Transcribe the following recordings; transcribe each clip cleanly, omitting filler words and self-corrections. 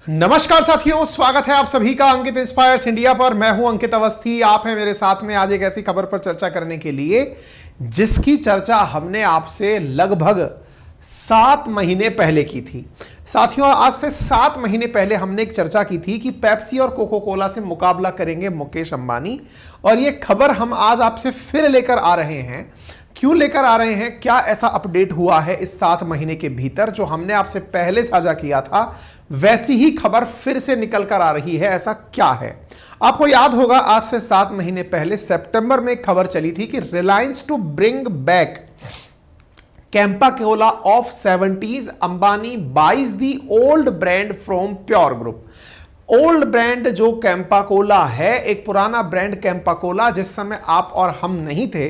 नमस्कार साथियों, स्वागत है आप सभी का अंकित इंस्पायर्स इंडिया पर। मैं हूं अंकित अवस्थी, आप हैं मेरे साथ में आज एक ऐसी खबर पर चर्चा करने के लिए जिसकी चर्चा हमने आपसे लगभग 7 महीने पहले की थी। साथियों, आज से 7 महीने पहले हमने एक चर्चा की थी कि पेप्सी और कोको कोला से मुकाबला करेंगे मुकेश अंबानी, और यह खबर हम आज आपसे फिर लेकर आ रहे हैं। क्यों लेकर आ रहे हैं, क्या ऐसा अपडेट हुआ है इस 7 महीने के भीतर जो हमने आपसे पहले साझा किया था, वैसी ही खबर फिर से निकल कर आ रही है। ऐसा क्या है? आपको याद होगा, आज से 7 महीने पहले सितंबर में एक खबर चली थी कि Reliance to bring back Campa Cola of 70s, Ambani buys the old brand from Pure Group. Old brand जो कैंपा कोला है, एक पुराना ब्रांड कैंपा कोला, जिस समय आप और हम नहीं थे,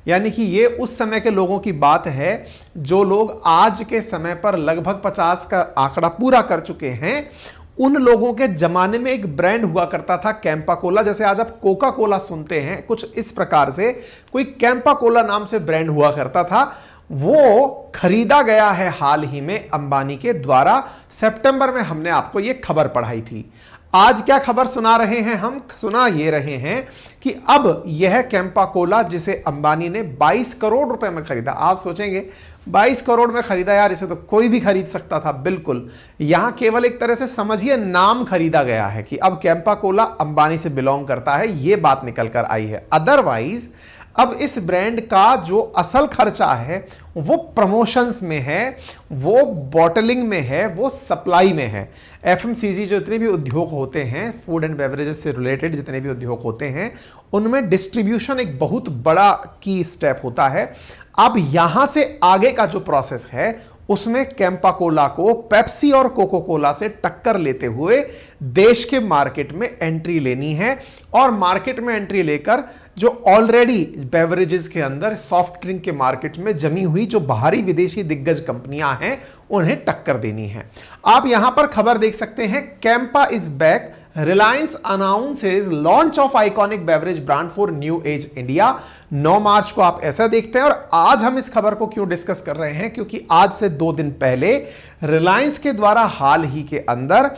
यानी कि ये उस समय के लोगों की बात है जो लोग आज के समय पर लगभग 50 का आंकड़ा पूरा कर चुके हैं। उन लोगों के जमाने में एक ब्रांड हुआ करता था कैंपा कोला। जैसे आज आप कोका कोला सुनते हैं, कुछ इस प्रकार से कोई कैंपा कोला नाम से ब्रांड हुआ करता था। वो खरीदा गया है हाल ही में अंबानी के द्वारा। सितंबर में हमने आपको यह खबर पढ़ाई थी। आज क्या खबर सुना रहे हैं? हम सुना ये रहे हैं कि अब यह कैंपा कोला, जिसे अंबानी ने 22 करोड़ रुपए में खरीदा। आप सोचेंगे 22 करोड़ में खरीदा, यार इसे तो कोई भी खरीद सकता था। बिल्कुल, यहां केवल एक तरह से समझिए नाम खरीदा गया है कि अब कैंपा कोला अंबानी से बिलोंग करता है, यह बात निकल कर आई है। अदरवाइज अब इस ब्रांड का जो असल खर्चा है वो प्रमोशंस में है, वो बॉटलिंग में है, वो सप्लाई में है। एफएमसीजी जो जितने भी उद्योग होते हैं, फूड एंड बेवरेजेस से रिलेटेड जितने भी उद्योग होते हैं, उनमें डिस्ट्रीब्यूशन एक बहुत बड़ा की स्टेप होता है। अब यहां से आगे का जो प्रोसेस है उसमें कैंपा कोला को पेप्सी और कोको कोला से टक्कर लेते हुए देश के मार्केट में एंट्री लेनी है, और मार्केट में एंट्री लेकर जो ऑलरेडी बेवरेजेस के अंदर सॉफ्ट ड्रिंक के मार्केट में जमी हुई जो बाहरी विदेशी दिग्गज कंपनियां हैं उन्हें टक्कर देनी है। आप यहां पर खबर देख सकते हैं, Campa is back, Reliance announces launch of iconic beverage brand for new age India. 9 मार्च को आप ऐसा देखते हैं। और आज हम इस खबर को क्यों डिस्कस कर रहे हैं? क्योंकि आज से 2 दिन पहले रिलायंस के द्वारा हाल ही के अंदर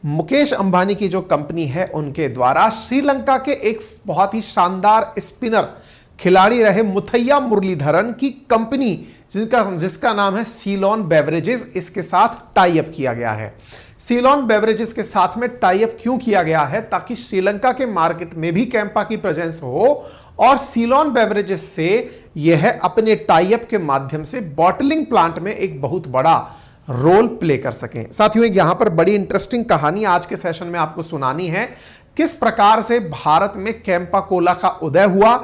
मुकेश अंबानी की जो कंपनी है उनके द्वारा श्रीलंका के एक बहुत ही शानदार स्पिनर खिलाड़ी रहे मुथैया मुरलीधरन की कंपनी जिसका नाम है सीलोन बेवरेजेस, इसके साथ टाई अप किया गया है। सीलोन बेवरेजेस के साथ में टाई अप क्यों किया गया है? ताकि श्रीलंका के मार्केट में भी कैंपा की प्रेजेंस हो और सीलोन बेवरेजेस से यह अपने टाई अप के माध्यम से बॉटलिंग प्लांट में एक बहुत बड़ा रोल प्ले कर सकें। साथियों, यहां पर बड़ी इंटरेस्टिंग कहानी आज के सेशन में आपको सुनानी है। किस प्रकार से भारत में कैंपा कोला का उदय हुआ,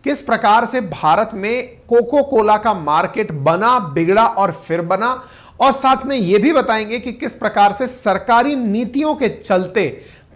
किस प्रकार से भारत में कोको कोला का मार्केट बना, बिगड़ा और फिर बना, और साथ में यह भी बताएंगे कि किस प्रकार से सरकारी नीतियों के चलते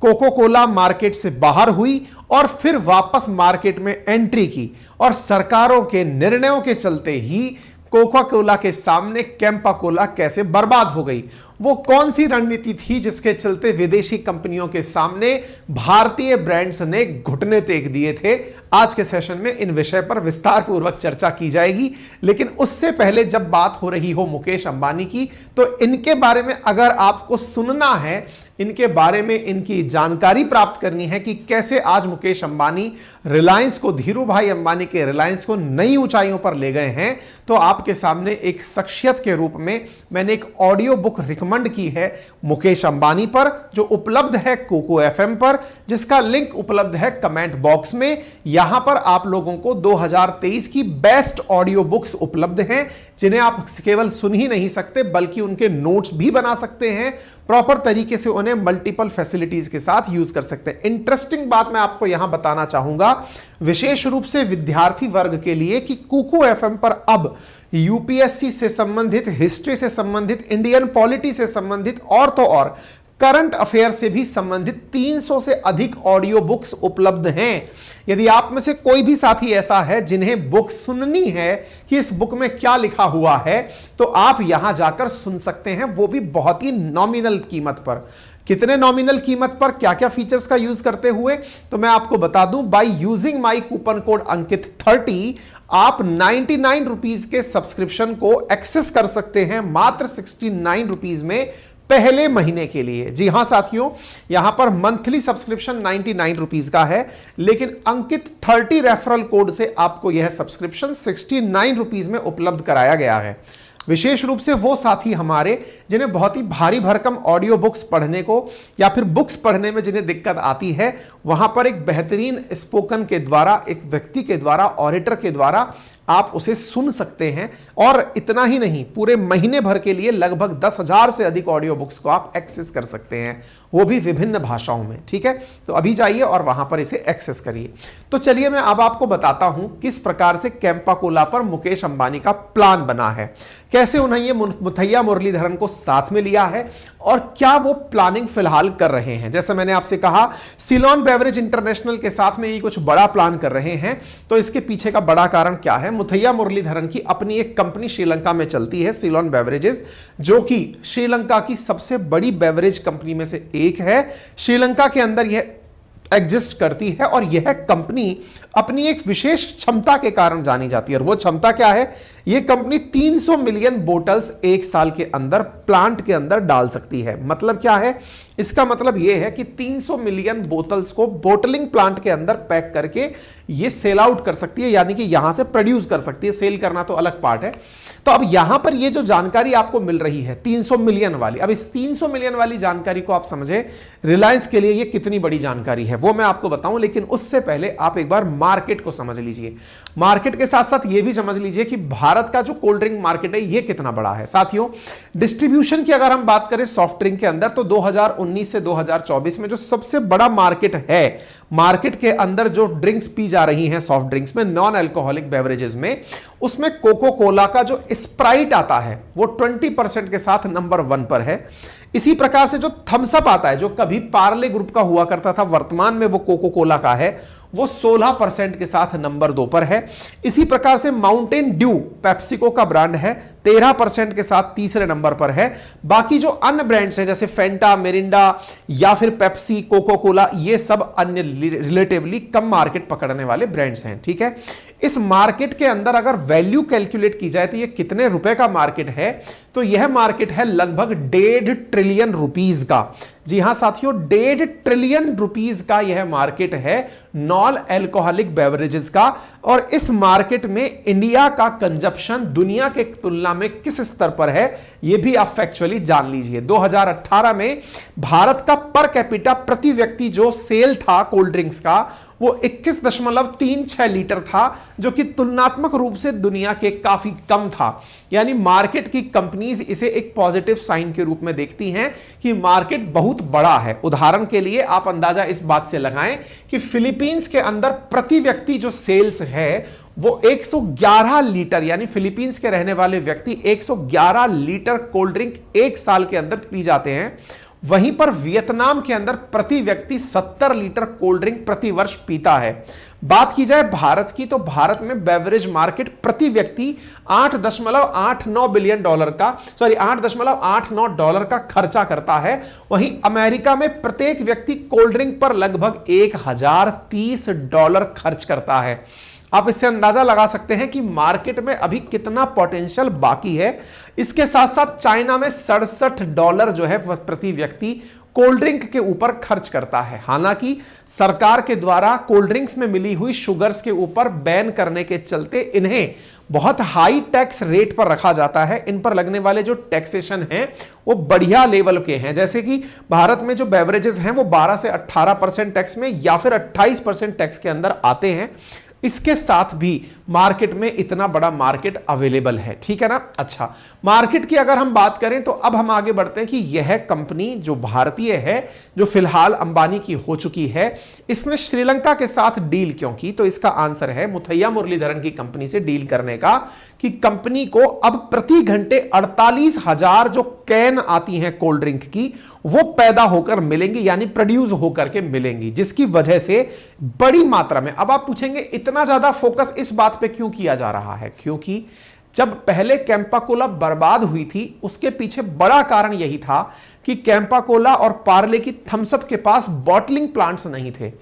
कोको कोला मार्केट से बाहर हुई और फिर वापस मार्केट में एंट्री की, और सरकारों के निर्णयों के चलते ही कोका कोला के सामने कैंपा कोला कैसे बर्बाद हो गई। वो कौन सी रणनीति थी जिसके चलते विदेशी कंपनियों के सामने भारतीय ब्रांड्स ने घुटने टेक दिए थे। आज के सेशन में इन विषय पर विस्तार पूर्वक चर्चा की जाएगी। लेकिन उससे पहले जब बात हो रही हो मुकेश अंबानी की, तो इनके बारे में अगर आपको सुनना है, इनके बारे में इनकी जानकारी प्राप्त करनी है कि कैसे आज मुकेश अंबानी रिलायंस को, धीरू भाई अंबानी के रिलायंस को नई ऊंचाइयों पर ले गए हैं, तो आपके सामने एक शख्सियत के रूप में मैंने एक ऑडियो बुक रिकमेंड की है मुकेश अंबानी पर, जो उपलब्ध है कोको एफएम पर, जिसका लिंक उपलब्ध है कमेंट बॉक्स में। यहां पर आप लोगों को 2023 की बेस्ट ऑडियो बुक्स उपलब्ध हैं, जिन्हें आप केवल सुन ही नहीं सकते बल्कि उनके नोट्स भी बना सकते हैं, प्रॉपर तरीके से उन्हें मल्टीपल फैसिलिटीज के साथ यूज कर सकते हैं। इंटरेस्टिंग बात मैं आपको यहां बताना चाहूंगा, विशेष रूप से विद्यार्थी वर्ग के लिए, कि कुकू एफएम पर अब यूपीएससी से संबंधित, हिस्ट्री से संबंधित, इंडियन पॉलिटी से संबंधित और तो और करंट अफेयर से भी संबंधित 300 से अधिक ऑडियो बुक्स उपलब्ध हैं। यदि आप में से कोई भी साथी ऐसा है जिन्हें बुक सुननी है कि इस बुक में क्या लिखा हुआ है, तो आप यहां जाकर सुन सकते हैं, वो भी बहुत ही नॉमिनल कीमत पर। कितने नॉमिनल कीमत पर, क्या क्या फीचर्स का यूज करते हुए, तो मैं आपको बता दूं, by using my coupon code Ankit 30 आप 99 रुपीज के सब्सक्रिप्शन को एक्सेस कर सकते हैं मात्र 69 रुपीज में पहले महीने के लिए। जी हां साथियों, यहां पर मंथली सब्सक्रिप्शन 99 रुपीज का है, लेकिन अंकित 30 रेफरल कोड से आपको यह सब्सक्रिप्शन 69 रुपीज में उपलब्ध कराया गया है। विशेष रूप से वो साथी हमारे जिन्हें बहुत ही भारी भरकम ऑडियो बुक्स पढ़ने को या फिर बुक्स पढ़ने में जिन्हें दिक्कत आती है, वहां पर एक बेहतरीन स्पोकन के द्वारा, एक व्यक्ति के द्वारा, ऑडिटर के द्वारा आप उसे सुन सकते हैं। और इतना ही नहीं, पूरे महीने भर के लिए लगभग 10,000 से अधिक ऑडियो बुक्स को आप एक्सेस कर सकते हैं, वो भी विभिन्न भाषाओं में। ठीक है, तो अभी जाइए और वहां पर इसे एक्सेस करिए। तो चलिए मैं अब आपको बताता हूं किस प्रकार से कैंपा कोला पर मुकेश अंबानी का प्लान बना है, कैसे उन्हें मुथैया मुरलीधरन को साथ में लिया है और क्या वो प्लानिंग फिलहाल कर रहे हैं। जैसे मैंने आपसे कहा, सिलोन बेवरेज इंटरनेशनल के साथ में ये कुछ बड़ा प्लान कर रहे हैं, तो इसके पीछे का बड़ा कारण क्या है? मुथैया मुरलीधरन की अपनी एक कंपनी श्रीलंका में चलती है, सिलोन बेवरेजेस, जो कि श्रीलंका की सबसे बड़ी बेवरेज कंपनी में से एक है। श्रीलंका के अंदर यह एग्जिस्ट करती है और यह कंपनी अपनी एक विशेष क्षमता के कारण जानी जाती है। और वो क्षमता क्या है? यह कंपनी 300 मिलियन बोतल्स एक साल के अंदर प्लांट के अंदर डाल सकती है। मतलब क्या है? इसका मतलब यह है कि 300 मिलियन बोतल्स को बोटलिंग प्लांट के अंदर पैक करके यह सेल आउट कर सकती है, यानी कि यहां से प्रोड्यूस कर सकती है। सेल करना तो अलग पार्ट है। तो अब यहां पर यह जो जानकारी आपको मिल रही है 300 मिलियन वाली, अब इस 300 मिलियन वाली जानकारी को आप समझे रिलायंस के लिए यह कितनी बड़ी जानकारी है, वो मैं आपको बताऊं। लेकिन उससे पहले आप एक बार मार्केट को समझ लीजिए। मार्केट के साथ साथ यह भी समझ लीजिए कि भारत का जो कोल्ड ड्रिंक मार्केट है यह कितना बड़ा है। साथियों, डिस्ट्रीब्यूशन की अगर हम बात करें सॉफ्ट ड्रिंक के अंदर, तो 2019 से 2024 में जो सबसे बड़ा मार्केट है, मार्केट के अंदर जो ड्रिंक्स पी जा रही हैं सॉफ्ट ड्रिंक्स में, नॉन अल्कोहलिक बेवरेजेस में, उसमें कोको कोला का जो स्प्राइट आता है वो 20% के साथ नंबर 1 पर है। इसी प्रकार से जो थम्स अप आता है, जो कभी पार्ले ग्रुप का हुआ करता था, वर्तमान में वो कोको कोला का है, वो 16% के साथ नंबर 2 पर है। इसी प्रकार से माउंटेन ड्यू पेप्सिको का ब्रांड है, 13% के साथ तीसरे नंबर पर है। बाकी जो अन्य ब्रांड्स हैं जैसे फेंटा, मिरिंडा या फिर पेप्सी, कोको कोला, ये सब अन्य रिलेटिवली कम मार्केट पकड़ने वाले ब्रांड्स हैं। ठीक है, इस मार्केट के अंदर अगर वैल्यू कैलकुलेट की जाए तो ये कितने रुपए का मार्केट है, तो यह मार्केट है लगभग 1.5 ट्रिलियन रुपीज का। जी हां साथियों, 1.5 ट्रिलियन रुपीज का यह मार्केट है नॉन अल्कोहलिक बेवरेजेस का। और इस मार्केट में इंडिया का कंजप्शन दुनिया के तुलना में किस स्तर पर है, यह भी आप फैक्चुअली जान लीजिए। 2018 में भारत का पर कैपिटा प्रति व्यक्ति जो सेल था कोल्ड ड्रिंक्स का, वो 21.36 लीटर था, जो कि तुलनात्मक रूप से दुनिया के काफी कम था। यानी मार्केट की कंपनीज इसे एक पॉजिटिव साइन के रूप में देखती हैं कि मार्केट बहुत बड़ा है। उदाहरण के लिए आप अंदाजा इस बात से लगाएं कि फिलीपींस के अंदर प्रति व्यक्ति जो सेल्स है वो 111 लीटर, यानी फिलीपींस के रहने वाले व्यक्ति 111 लीटर कोल्ड ड्रिंक एक साल के अंदर पी जाते हैं। वहीं पर वियतनाम के अंदर प्रति व्यक्ति 70 लीटर कोल्ड ड्रिंक प्रति वर्ष पीता है। बात की जाए भारत की, तो भारत में बेवरेज मार्केट प्रति व्यक्ति 8.89 बिलियन डॉलर का, सॉरी 8.89 डॉलर का खर्चा करता है। वहीं अमेरिका में प्रत्येक व्यक्ति कोल्ड ड्रिंक पर लगभग $1030 खर्च करता है। आप इससे अंदाजा लगा सकते हैं कि मार्केट में अभी कितना पोटेंशियल बाकी है। इसके साथ साथ चाइना में $67 जो है प्रति व्यक्ति कोल्ड ड्रिंक के ऊपर खर्च करता है। हालांकि सरकार के द्वारा कोल्ड ड्रिंक्स में मिली हुई शुगर्स के ऊपर बैन करने के चलते इन्हें बहुत हाई टैक्स रेट पर रखा जाता है। इन पर लगने वाले जो टैक्सेशन हैं वो बढ़िया लेवल के हैं। जैसे कि भारत में जो बेवरेजेस हैं वो 12 से 18% टैक्स में या फिर 28% टैक्स के अंदर आते हैं। इसके साथ भी मार्केट में इतना बड़ा मार्केट अवेलेबल है। ठीक है ना। अच्छा, मार्केट की अगर हम बात करें तो अब हम आगे बढ़ते हैं कि यह कंपनी जो भारतीय है, जो फिलहाल अंबानी की हो चुकी है, इसने श्रीलंका के साथ डील क्यों की? तो इसका आंसर है मुथैया मुरलीधरन की कंपनी से डील करने का, कि कंपनी को अब प्रति घंटे 48,000 जो कैन आती हैं कोल्ड ड्रिंक की, वो पैदा होकर मिलेंगी, यानी प्रोड्यूस होकर के मिलेंगी, जिसकी वजह से बड़ी मात्रा में, अब आप पूछेंगे इतना ज्यादा फोकस इस बात पे क्यों किया जा रहा है? क्योंकि जब पहले कैंपा कोला बर्बाद हुई थी, उसके पीछे बड़ा कारण यही था कि कैंपा कोला और पार्ले की थम्स अप के पास बॉटलिंग प्लांट्स नहीं थे।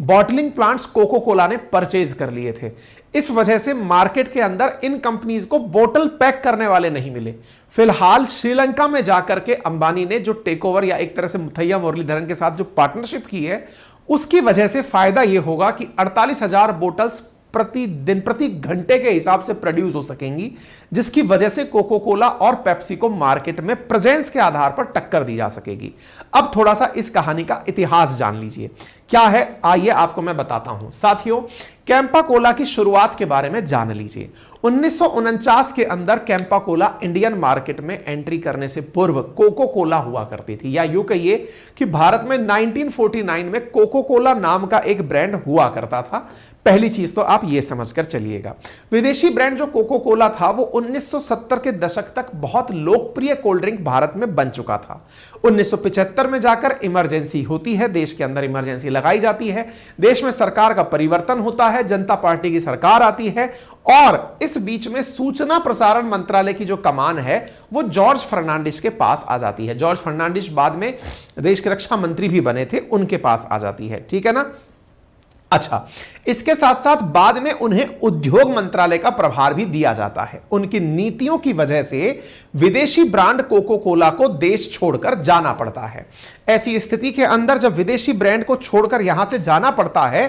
बॉटलिंग प्लांट्स कोको कोला ने परचेज कर लिए थे। इस वजह से मार्केट के अंदर इन कंपनीज को बोतल पैक करने वाले नहीं मिले। फिलहाल श्रीलंका में जाकर के अंबानी ने जो टेक ओवर या एक तरह से मुथैया मुरलीधरन के साथ जो पार्टनरशिप की है, उसकी वजह से फायदा यह होगा कि 48,000 बोतल्स प्रतिदिन प्रति घंटे के हिसाब से प्रोड्यूस हो सकेंगी, जिसकी वजह से कोको कोला और पेप्सी को मार्केट में प्रेजेंस के आधार पर टक्कर दी जा सकेगी। अब थोड़ा सा इस कहानी का इतिहास जान लीजिए, क्या है आइए आपको मैं बताता हूं। साथियों, कैंपा कोला की शुरुआत के बारे में जान लीजिए। 1949 के अंदर कैंपा कोला इंडियन मार्केट में एंट्री करने से पूर्व कोको कोला हुआ करती थी, या यूं कहिए कि भारत में 1949 में कोको कोला नाम का एक ब्रांड हुआ करता था। पहली चीज तो आप यह समझकर चलिएगा, विदेशी ब्रांड जो कोको कोला था वो 1970 के दशक तक बहुत लोकप्रिय कोल्ड ड्रिंक भारत में बन चुका था। 1975 में जाकर इमरजेंसी होती है, देश के अंदर इमरजेंसी लगाई जाती है, देश में सरकार का परिवर्तन होता है, जनता पार्टी की सरकार आती है, और इस बीच में सूचना प्रसारण मंत्रालय की जो कमान है वो जॉर्ज फर्नांडिस के पास आ जाती है। जॉर्ज फर्नांडिस बाद में देश के रक्षा मंत्री भी बने थे, उनके पास आ जाती है, ठीक है ना। अच्छा, इसके साथ साथ बाद में उन्हें उद्योग मंत्रालय का प्रभार भी दिया जाता है। उनकी नीतियों की वजह से विदेशी ब्रांड कोको कोला को देश छोड़कर जाना पड़ता है। ऐसी स्थिति के अंदर जब विदेशी ब्रांड को छोड़कर यहां से जाना पड़ता है,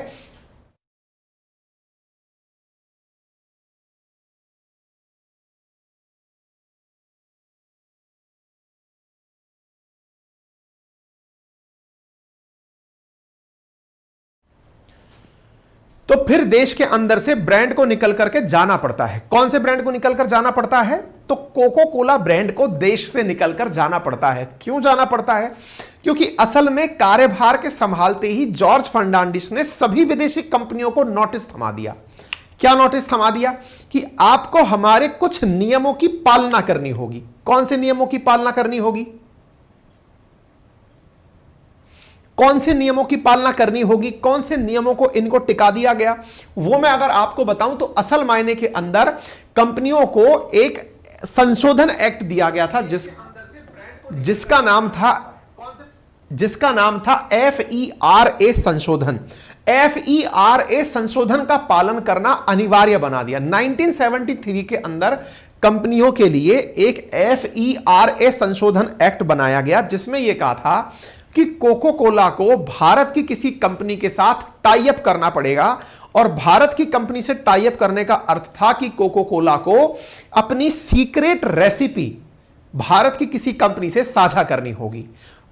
तो फिर देश के अंदर से ब्रांड को निकल करके जाना पड़ता है। कौन से ब्रांड को निकलकर जाना पड़ता है? तो कोको कोला ब्रांड को देश से निकलकर जाना पड़ता है। क्यों जाना पड़ता है? क्योंकि असल में कार्यभार के संभालते ही जॉर्ज फर्नांडिस ने सभी विदेशी कंपनियों को नोटिस थमा दिया। क्या नोटिस थमा दिया? कि आपको हमारे कुछ नियमों की पालना करनी होगी। कौन से नियमों की पालना करनी होगी? कौन से नियमों की पालना करनी होगी? कौन से नियमों को इनको टिका दिया गया, वो मैं अगर आपको बताऊं तो असल मायने के अंदर कंपनियों को एक संशोधन एक्ट दिया गया था, जिसका नाम था FERA संशोधन। FERA संशोधन का पालन करना अनिवार्य बना दिया। 1973 के अंदर कंपनियों के लिए एक FERA संशोधन एक्ट बनाया गया, जिसमें यह कहा था कि कोको कोला को भारत की किसी कंपनी के साथ टाई अप करना पड़ेगा, और भारत की कंपनी से टाई अप करने का अर्थ था कि कोको कोला को अपनी सीक्रेट रेसिपी भारत की किसी कंपनी से साझा करनी होगी।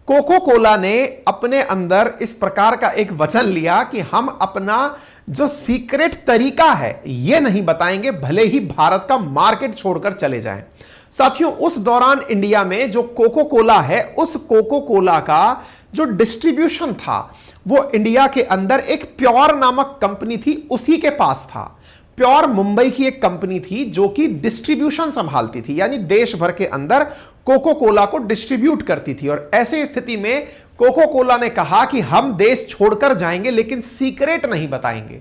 कोको कोला ने अपने अंदर इस प्रकार का एक वचन लिया कि हम अपना जो सीक्रेट तरीका है यह नहीं बताएंगे, भले ही भारत का मार्केट छोड़कर चले जाएं। साथियों, उस दौरान इंडिया में जो कोको कोला है, उस कोको कोला का जो डिस्ट्रीब्यूशन था वो इंडिया के अंदर एक प्योर नामक कंपनी थी, उसी के पास था। प्योर मुंबई की एक कंपनी थी जो कि डिस्ट्रीब्यूशन संभालती थी, यानी देश भर के अंदर कोको कोला को डिस्ट्रीब्यूट करती थी। और ऐसे स्थिति में कोको कोला ने कहा कि हम देश छोड़कर जाएंगे लेकिन सीक्रेट नहीं बताएंगे।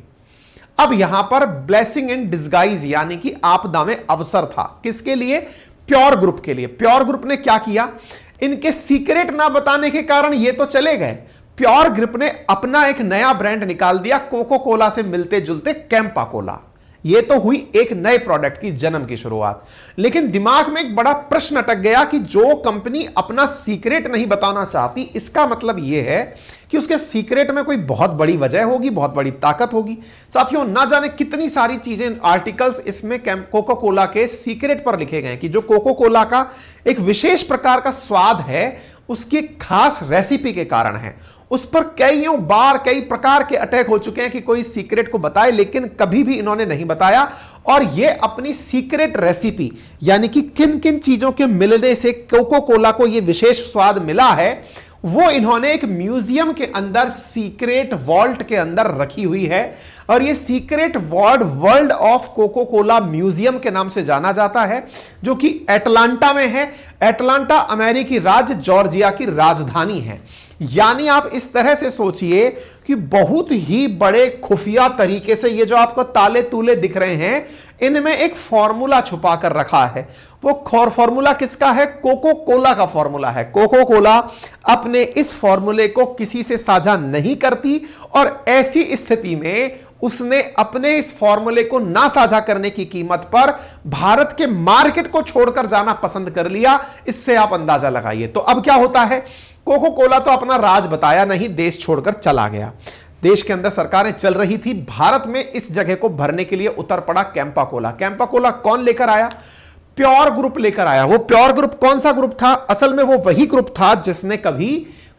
अब यहां पर ब्लेसिंग इन डिस्गाइज यानी कि आपदा में अवसर था। किसके लिए? प्योर ग्रुप के लिए। प्योर ग्रुप ने क्या किया? इनके सीक्रेट ना बताने के कारण ये तो चले गए, प्योर ग्रुप ने अपना एक नया ब्रांड निकाल दिया, कोको कोला से मिलते जुलते कैंपा कोला। ये तो हुई एक नए प्रोडक्ट की जन्म की शुरुआत। लेकिन दिमाग में एक बड़ा प्रश्न अटक गया कि जो कंपनी अपना सीक्रेट नहीं बताना चाहती, इसका मतलब यह है कि उसके सीक्रेट में कोई बहुत बड़ी वजह होगी, बहुत बड़ी ताकत होगी। साथियों, ना जाने कितनी सारी चीजें, आर्टिकल्स इसमें कोको कोला के सीक्रेट पर लिखे गए कि जो कोको कोला का एक विशेष प्रकार का स्वाद है, उसकी खास रेसिपी के कारण है। उस पर कईयों बार कई प्रकार के अटैक हो चुके हैं कि कोई सीक्रेट को बताए, लेकिन कभी भी इन्होंने नहीं बताया। और ये अपनी सीक्रेट रेसिपी यानी कि किन किन चीजों के मिलने से कोको कोला को ये विशेष स्वाद मिला है, वो इन्होंने एक म्यूजियम के अंदर सीक्रेट वॉल्ट के अंदर रखी हुई है। और ये secret vault World of Coca Cola museum के नाम से जाना जाता है, जो कि एटलांटा में है। एटलांटा अमेरिकी राज्य जॉर्जिया की राजधानी है। यानी आप इस तरह से सोचिए कि बहुत ही बड़े खुफिया तरीके से ये जो आपको ताले तूले दिख रहे हैं, इनमें एक फॉर्मूला छुपा कर रखा है। वो फॉर्मूला किसका है? कोको कोला का फॉर्मूला है। कोको कोला अपने इस फॉर्मूले को किसी से साझा नहीं करती और ऐसी स्थिति में उसने अपने इस फॉर्मूले को ना साझा करने की कीमत पर भारत के मार्केट को छोड़कर जाना पसंद कर लिया। इससे आप अंदाजा लगाइए। तो अब क्या होता है? कोको कोला तो अपना राज बताया नहीं, देश छोड़कर चला गया। देश के अंदर सरकारें चल रही थी। भारत में इस जगह को भरने के लिए उतर पड़ा कैंपा कोला। कैंपा कोला कौन लेकर आया? प्योर ग्रुप लेकर आया। वो प्योर ग्रुप कौन सा ग्रुप था? असल में वो वही ग्रुप था जिसने कभी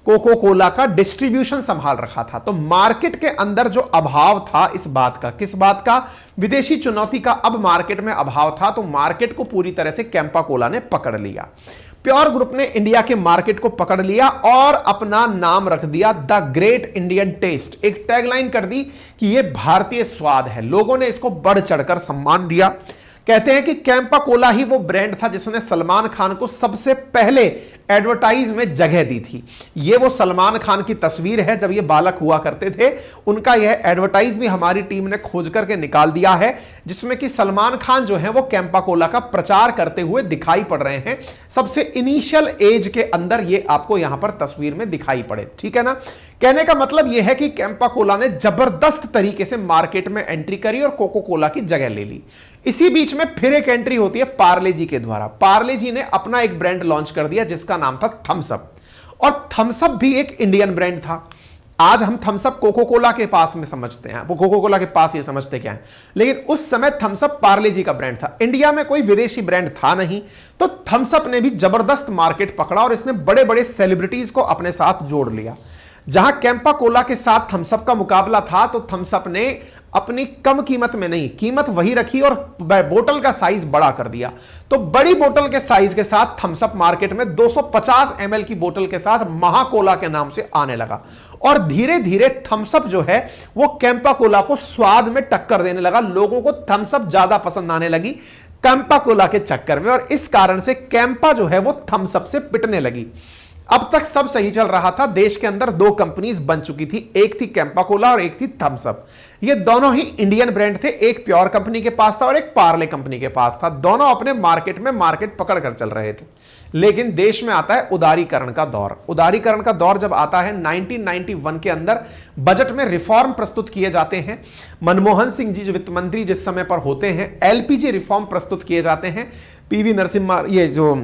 कोको कोला का डिस्ट्रीब्यूशन संभाल रखा था। तो मार्केट के अंदर जो अभाव था इस बात का, किस बात का? विदेशी चुनौती का अब मार्केट में अभाव था। तो मार्केट को पूरी तरह से कैंपा कोला ने पकड़ लिया। प्योर ग्रुप ने इंडिया के मार्केट को पकड़ लिया और अपना नाम रख दिया द ग्रेट इंडियन टेस्ट। एक टैगलाइन कर दी कि यह भारतीय स्वाद है। लोगों ने इसको बढ़ चढ़कर सम्मान दिया। कहते हैं कि कैंपा कोला ही वो ब्रांड था जिसने सलमान खान को सबसे पहले एडवर्टाइज में जगह दी थी। ये वो सलमान खान की तस्वीर है जब ये बालक हुआ करते थे। उनका यह एडवर्टाइज भी हमारी टीम ने खोज करके निकाल दिया है, जिसमें कि सलमान खान जो है वो कैंपा कोला का प्रचार करते हुए दिखाई पड़ रहे हैं। सबसे इनिशियल एज के अंदर ये आपको यहां पर तस्वीर में दिखाई पड़े। ठीक है ना? कहने का मतलब यह है कि कैंपा कोला ने जबरदस्त तरीके से मार्केट में एंट्री करी और कोको कोला की जगह ले ली। इसी बीच में फिर एक एंट्री होती है पार्ले जी के द्वारा। पार्ले जी ने अपना एक ब्रांड लॉन्च कर दिया जिसका नाम था थम्स अप। और थम्स अप भी एक इंडियन ब्रांड था। आज हम थम्स अप कोको कोला के पास में समझते हैं, वो कोको कोला के पास ये समझते क्या है, लेकिन उस समय थम्स अप पार्ले जी का ब्रांड था। इंडिया में कोई विदेशी ब्रांड था नहीं। तो थम्स अप ने भी जबरदस्त मार्केट पकड़ा और इसने बड़े बड़े सेलिब्रिटीज को अपने साथ जोड़ लिया। जहां कैंपा कोला के साथ थम्स अप का मुकाबला था तो थम्स अप ने अपनी कम कीमत में नहीं, कीमत वही रखी और बोतल का साइज बड़ा कर दिया। तो बड़ी बोतल के साइज के साथ थम्स अप मार्केट में 250 ml की बोतल के साथ महाकोला के नाम से आने लगा और धीरे धीरे थम्स अप जो है वो कैंपा कोला को स्वाद में टक्कर देने लगा। लोगों को थम्स अप ज्यादा पसंद आने लगी कैंपा कोला के चक्कर में और इस कारण से कैंपा जो है वो थम्स अप से पिटने लगी। अब तक सब सही चल रहा था। देश के अंदर दो कंपनीज बन चुकी थी, एक थी कैंपा कोला और एक थी थम्स अप। ये दोनों ही इंडियन ब्रांड थे। एक प्योर कंपनी के पास था और एक पार्ले कंपनी के पास था। दोनों अपने मार्केट में मार्केट पकड़ कर चल रहे थे। लेकिन देश में आता है उदारीकरण का दौर। उदारीकरण का दौर जब आता है 1991 के अंदर बजट में रिफॉर्म प्रस्तुत किए जाते हैं। मनमोहन सिंह जी जो वित्त मंत्री जिस समय पर होते हैं, एलपीजी रिफॉर्म प्रस्तुत किए जाते हैं। पीवी नरसिम्हा, ये जो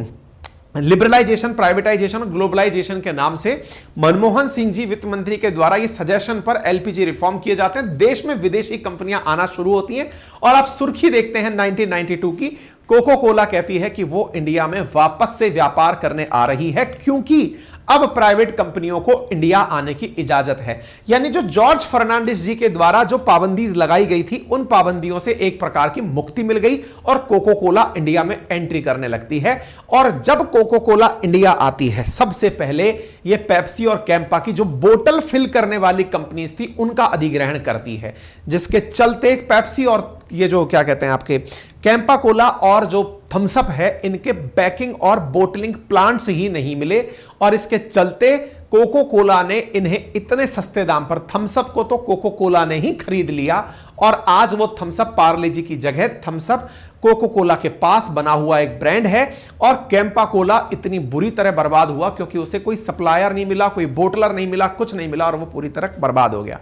लिबरलाइजेशन, प्राइवेटाइजेशन और ग्लोबलाइजेशन के नाम से मनमोहन सिंह जी वित्त मंत्री के द्वारा ये सजेशन पर एलपीजी रिफॉर्म किए जाते हैं। देश में विदेशी कंपनियां आना शुरू होती हैं और आप सुर्खी देखते हैं 1992 की। कोको कोला कहती है कि वो इंडिया में वापस से व्यापार करने आ रही है क्योंकि अब प्राइवेट कंपनियों को इंडिया आने की इजाजत है। यानी जो जॉर्ज फर्नांडिस जी के द्वारा जो पाबंदी लगाई गई थी उन पाबंदियों से एक प्रकार की मुक्ति मिल गई और कोको कोला इंडिया में एंट्री करने लगती है। और जब कोको कोला इंडिया आती है सबसे पहले ये पेप्सी और कैंपा की जो बोतल फिल करने वाली कंपनीज थी उनका अधिग्रहण करती है, जिसके चलते पेप्सी और ये जो क्या कहते हैं आपके कैंपा कोला और जो थम्स अप है इनके पैकिंग और बोटलिंग प्लांट्स ही नहीं मिले और इसके चलते कोको कोला ने इन्हें इतने सस्ते दाम पर, थम्स अप को तो कोको कोला ने ही खरीद लिया और आज वो थम्स अप पार्ले जी की जगह थम्स अप कोको कोला के पास बना हुआ एक ब्रांड है। और कैंपा कोला इतनी बुरी तरह बर्बाद हुआ क्योंकि उसे कोई सप्लायर नहीं मिला, कोई बोटलर नहीं मिला, कुछ नहीं मिला और वो पूरी तरह बर्बाद हो गया।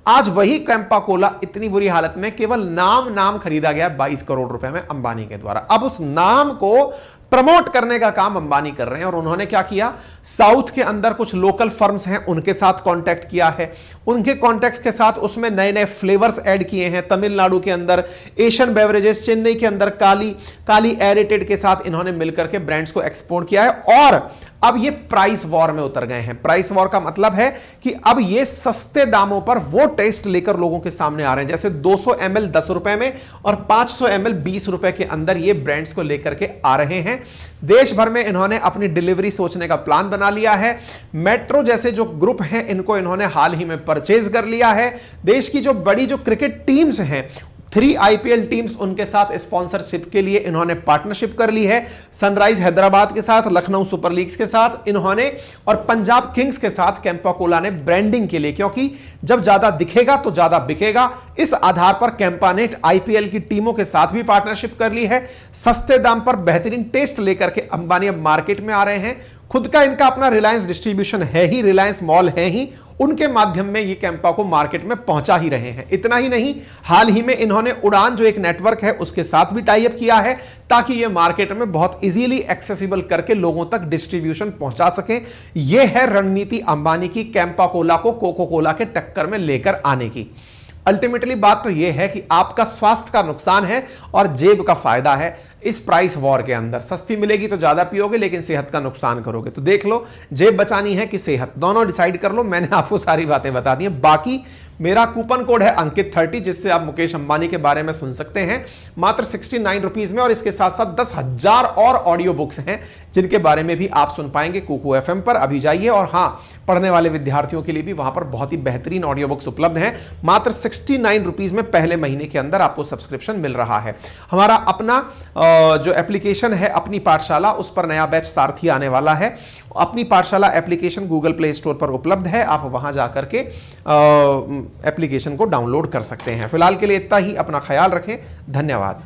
आज वही कैंपा कोला इतनी बुरी हालत में केवल नाम खरीदा गया 22 करोड़ रुपए में अंबानी के द्वारा। अब उस नाम को प्रमोट करने का काम अंबानी कर रहे हैं और उन्होंने क्या किया, साउथ के अंदर कुछ लोकल फर्म्स हैं उनके साथ कांटेक्ट किया है। उनके कांटेक्ट के साथ उसमें नए नए फ्लेवर्स ऐड किए हैं। तमिलनाडु के अंदर एशियन बेवरेजेस, चेन्नई के अंदर काली एरेटेड के साथ इन्होंने मिलकर के ब्रांड्स को एक्सपोर्ट किया है और अब ये प्राइस वॉर में उतर गए हैं। प्राइस वॉर का मतलब है कि अब ये सस्ते दामों पर वो टेस्ट लेकर लोगों के सामने आ रहे हैं। जैसे 200 ml 10 रुपए में और 500 ml 20 रुपए के अंदर ये ब्रांड्स को लेकर के आ रहे हैं। देश भर में इन्होंने अपनी डिलीवरी सोचने का प्लान बना लिया है। मेट्रो जैसे जो ग्रुप हैं इनको इन्होंने हाल ही में परचेज कर लिया है। देश की जो बड़ी जो क्रिकेट टीम्स हैं 3 आईपीएल टीम्स उनके साथ स्पॉन्सरशिप के लिए इन्होंने पार्टनरशिप कर ली है। सनराइज हैदराबाद के साथ, लखनऊ सुपर लीग्स के साथ इन्होंने, और पंजाब किंग्स के साथ कैंपा कोला ने ब्रांडिंग के लिए, क्योंकि जब ज्यादा दिखेगा तो ज्यादा बिकेगा, इस आधार पर कैंपा ने आईपीएल की टीमों के साथ भी पार्टनरशिप कर ली है। सस्ते दाम पर बेहतरीन टेस्ट लेकर के अंबानी अब मार्केट में आ रहे हैं। खुद का इनका अपना रिलायंस डिस्ट्रीब्यूशन है ही, रिलायंस मॉल है ही, उनके माध्यम में ये कैंपा को मार्केट में पहुंचा ही रहे हैं। इतना ही नहीं, हाल ही में इन्होंने उड़ान जो एक नेटवर्क है उसके साथ भी टाई अप किया है, ताकि ये मार्केट में बहुत इजीली एक्सेसिबल करके लोगों तक डिस्ट्रीब्यूशन पहुंचा सके। यह है रणनीति अंबानी की, कैंपा कोला को कोको कोला के टक्कर में लेकर आने की। अल्टीमेटली बात तो यह है कि आपका स्वास्थ्य का नुकसान है और जेब का फायदा है। इस प्राइस वॉर के अंदर सस्ती मिलेगी तो ज्यादा पियोगे, लेकिन सेहत का नुकसान करोगे। तो देख लो, जेब बचानी है कि सेहत, दोनों डिसाइड कर लो। मैंने आपको सारी बातें बता दी हैं। बाकी मेरा कूपन कोड है अंकित30, जिससे आप मुकेश अंबानी के बारे में सुन सकते हैं मात्र 69 रुपीज में, और इसके साथ साथ 10,000 और ऑडियो बुक्स हैं जिनके बारे में भी आप सुन पाएंगे कुकू एफएम पर। अभी जाइए, और हां, पढ़ने वाले विद्यार्थियों के लिए भी वहां पर बहुत ही बेहतरीन ऑडियो बुक्स उपलब्ध हैं। मात्र 69 रुपीज में पहले महीने के अंदर आपको सब्सक्रिप्शन मिल रहा है। हमारा अपना जो एप्लीकेशन है अपनी पाठशाला, उस पर नया बैच सारथी आने वाला है। अपनी पाठशाला एप्लीकेशन गूगल प्ले स्टोर पर उपलब्ध है, आप वहां जाकर के एप्लीकेशन को डाउनलोड कर सकते हैं। फिलहाल के लिए इतना ही, अपना ख्याल रखें, धन्यवाद।